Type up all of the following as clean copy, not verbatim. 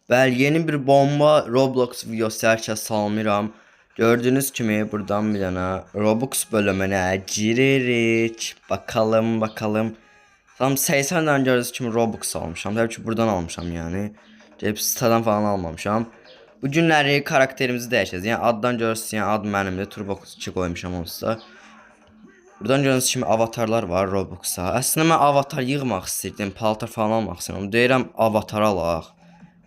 Bəli, yeni bir bomba Roblox videosu hər kəs salmıram. Gördüğünüz kimi buradan bir dənə Robux bölümünə giririk. Bakalım. Tam 80 dənə gördüğünüz kimi Robux almışam. Təbii ki buradan almışam yəni. Gəlib sitadan falan almamışam. Bu günləri karakterimizi dəyişəcəyik. Yəni addan görürsünüz, yəni ad mənimdir. Turbox 2 qoymuşam onsuz. Buradan gördüğünüz kimi avatarlar var Robux'a. Əslində mən avatar yığmaq istirdim, paltar falan almaq istəyirəm. Deyirəm avatar alaq.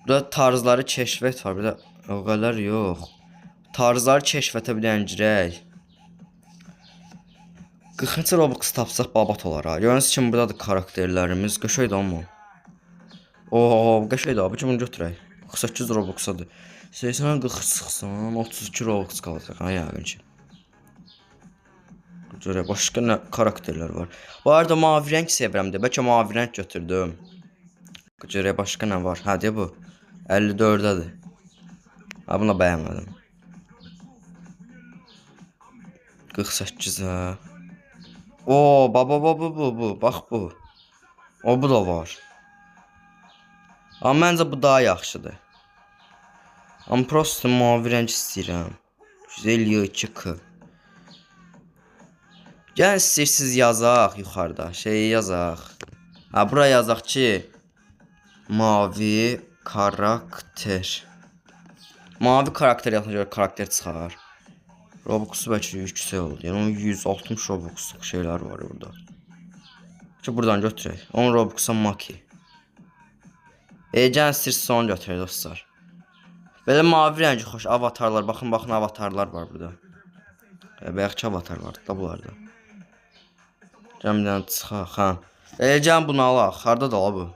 Burada tarzları keşfet var. Burada o kadar yok. Tarzları keşfete bilen girək. 40-cı Robux tapsaq babat olar ha. Gördüyünüz kimi burada da karakterlərimiz. Qəşəngdir amma. Oo, qəşəngdir abi. Bunu götürək. 48 Robux'adır. 80 40 sıxsan 32 Robux qalacaq ha yəqin ki. Görək başqa nə karakterlər var. Bu arada mavi rəng sevirəm də. Bəlkə mavi rəng götürdüm. Görək başqa nə var? Hə deyə bu. 54'dədir. Ha bunu bəyənmədim. 48'ə. Oo baba bu. Bax bu. O bu da var. Amma məncə bu daha yaxşıdır. Amma prosto mavi rəng istəyirəm. 152K. Gəlin istəyirsiniz yazaq yuxarıda. Şey yazaq. Ha bura yazaq ki mavi karakter. Mavi karakter yapınca göre karakter çıxar. Robux'u bəlkə yüksək oldu. Yəni 160 Robux'luq şeyler var burada. Ki buradan götürək. 10 Robux'a Maki. Gəlin istəyirsiniz onu götürək dostlar. Belə mavi rəngi xoş avatarlar. Baxın avatarlar var burada. Bəyəxçi avatar var da bunlarda. Gəlin çıxaq. Ha. Gəlin bunu alaq. Harda da bu?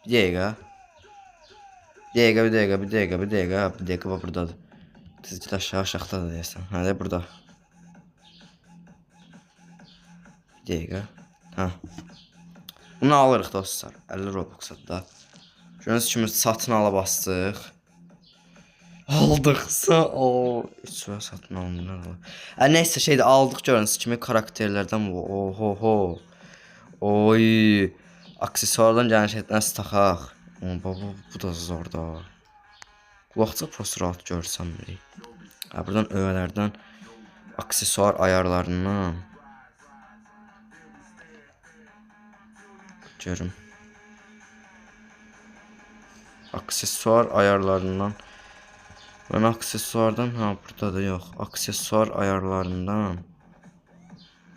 Bir dəqiqə. Bir dəqiqə bax buradadır. Tizgid aşağıda deyəsən. Hə də burada. Bir dəqiqə. Hə. Bunu alırıq dostlar. 50 Robux'a da. Gördüyünüz kimi satın ala bastıq. Aldıqsa o içə satın alınır. Nəysə şeydə aldıq gördüyünüz kimi karakterlərdən bu. Oho. Oy. Aksesuardan gələn şeydən taxaq. Bu da zor da. Qulaqca prosto rahat görsəm. Buradan öğələrdən aksesuar ayarlarından görüm. Aksesuar ayarlarından ben aksesuardan burada da yok. Aksesuar ayarlarından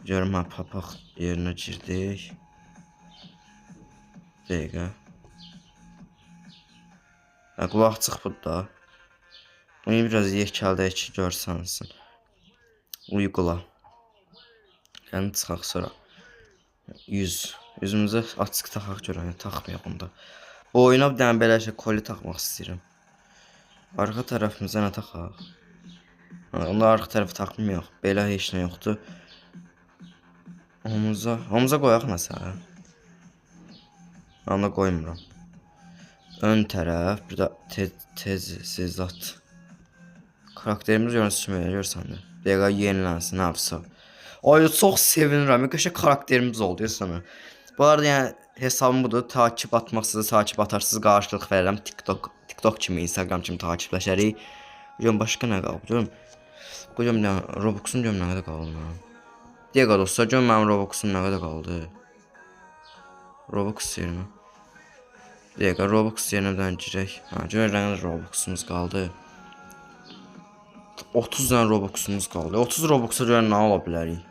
görüm papaq yerinə girdik. Dəqiqə. Qulaqçıq burada. Bunu biraz yekəldək ki görsənsin. Uygula. Yəni çıxaq sonra. Yüzümüzə açıq taxaq görən, taxmayaq onda. Bu oyuna bir dənə belə şey koli taxmaq istəyirəm. Arxa tərəfimizə nə taxaq? Onda arxa tərəfi taxmayaq. Belə heç nə yoxdur. Omuza qoyaq nəsə. Onda qoymuram. Ön tərəf, burada tezat. Karakterimiz görürsən də. Dəqiqə yenilənsin, hafıza. Ay çox sevinirəm. Qəşəng karakterimiz oldu sana. Bu arada yəni hesabım budur. Takip atmaqsız, takip atarsız qarşılıq verirəm. TikTok kimi, Instagram kimi takipləşərik. Görüm başqa nə qalıb? Görüm Robux'un görüm nə qədər qaldı. Dəqiqə dostlar, görüm mənim Robux'um nə qədər qaldı. Robux yerinə. Dəqiqə Robux yerinədən girək. Görün nə Robux'umuz qaldı. 30 tane Robux'umuz qaldı. 30 Robux'a görə nə ala bilərik?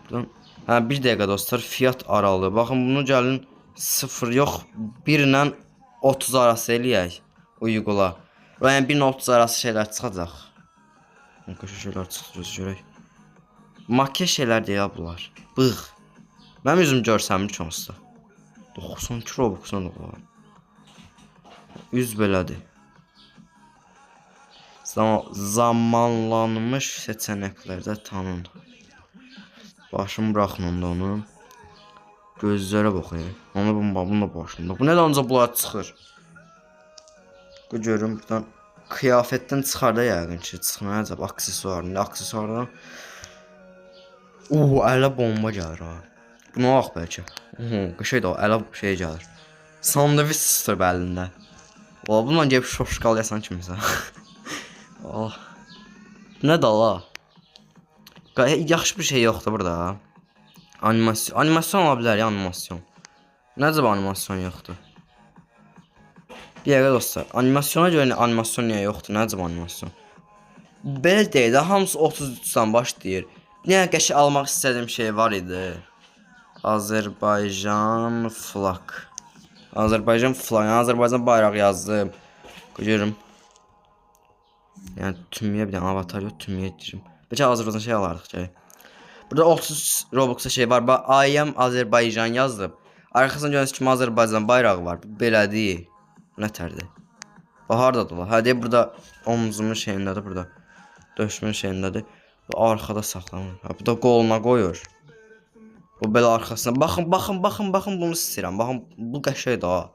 Buradan bir dəqiqə dostlar, fiyat aralığı. Baxın bunu gəlin 0 yox 1 ilə 30 arası eləyək. Uygula. Yəni 1 ilə 30 arası şeylər çıxacaq. Qəşəng şeylər çıxacaq görək. Makyaj şeylər deyə bunlar. Bığ. Mənim üzüm görsəmir ki onsuz da. 92 Robux'a da var. 100 belədir. Zamanlanmış seçeneklərdə tanın. Başım bırakın onda onu. Gözlərə baxayım. Bununla başımda. Bu nədən ancaq bunlar çıxır? Görüm buradan kıyafetten çıxar da yəqin ki. Çıxmayacaq aksesuardan. Aksesuardan. Ələ bomba gəlir ha. Buna bax bəlkə. Qəşəng də ələ şey gəlir. Sandviç tutur əlində. O bununla gəlib şoşqal yasan kimisə. Oh. Nə da la? Yaxşı bir şey yoxdur burada. Animasyon ola bilər ya, animasyon. Nəcə animasyon yoxdur? Bir dəqiqə dostlar, animasyona görə animasyon niyə yoxdur? Nəcə animasyon? Belə deyil də, hamısı 33-dən başlayır. Niyə qəşəng almaq istədiyim şey var idi? Azərbaycan flag. Azərbaycan flag, Azərbaycan bayrağı yazdım. Görürüm. Yəni tümüyə bir dənə avatar yox, tümüyə girim. Bəlkə Azərbaycan şey alardıq ki. Burada 30 Roblox'a şey var. Bax, I am Azərbaycan yazdım. Arxasında görürsünüz kimi Azərbaycan bayrağı var. Belədir. Nətərdir? Bax, hardadır la? Hə, deyək, burada omuzumun şeyindədir, burada. Döşümün şeyindədir. Bu arxada saxlanır. Ha, bu da qoluna qoyur. Bu belə arxasına. Baxın, bunu istəyirəm. Baxın, bu qəşəngdir ha.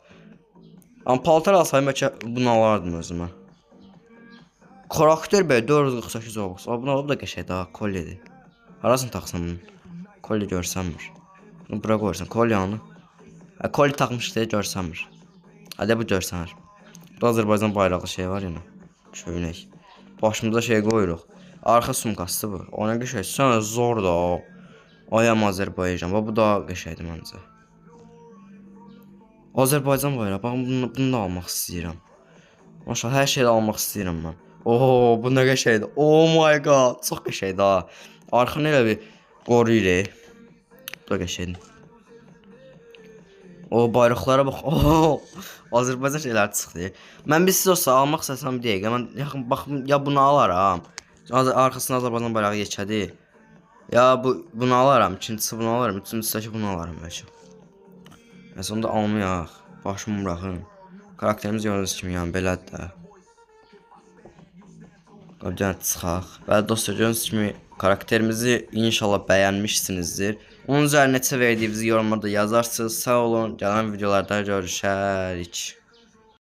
Amma paltar alsayım bəlkə bunu alardım özümə. Karakter belə 448 Robux. Bunu alıb da qəşəngdir ha, kolyedir. Harasını taxsam bunu? Kolye görsənmir. Bunu bura qoyursan, kolyanı. Hə, kolye taxmış deyə görsənmir. Hədə bu görsənir. Bu Azərbaycan bayrağı şey var yenə. Köynək. Başımıza şey qoyuruq. Arxa sumkasıdır bu. O nə qəşəng. Sən zor da o. Ayam Azərbaycan. Bu da qəşəngdir məncə. Azərbaycan bayrağı. Baxın, bunu da almaq istəyirəm. Maşallah, hər şeyi almaq istəyirəm mən. Oo, bu nə qəşəngdir. Oh my god. Çox qəşəngdir ha. Arxını elə bir qoruyur. Bu da qəşəngdir. O bayraqlara bax. Oo, Azərbaycan şeyləri çıxdı. Mən bir siz olsa almaq istəsəm bir dəqiqə. Mən yaxın baxım ya bunu alaram. Arxasına Azərbaycan bayrağı keçədi. Ya bunu alaram, ikincisi bunu alaram, üçüncüsü də bunu alaram bəlkə. Nəsə onu da almayaq. Başımı buraxın. Karakterimiz gördüyünüz kimi yəni belədir də. Qabdan çıxaq. Və dostlar, gördüyünüz kimi karakterimizi inşallah bəyənmişsinizdir. Onun üzərinə neçə verdiyinizi yorumlarda yazarsınız. Sağ olun. Gələn videolarda görüşərik.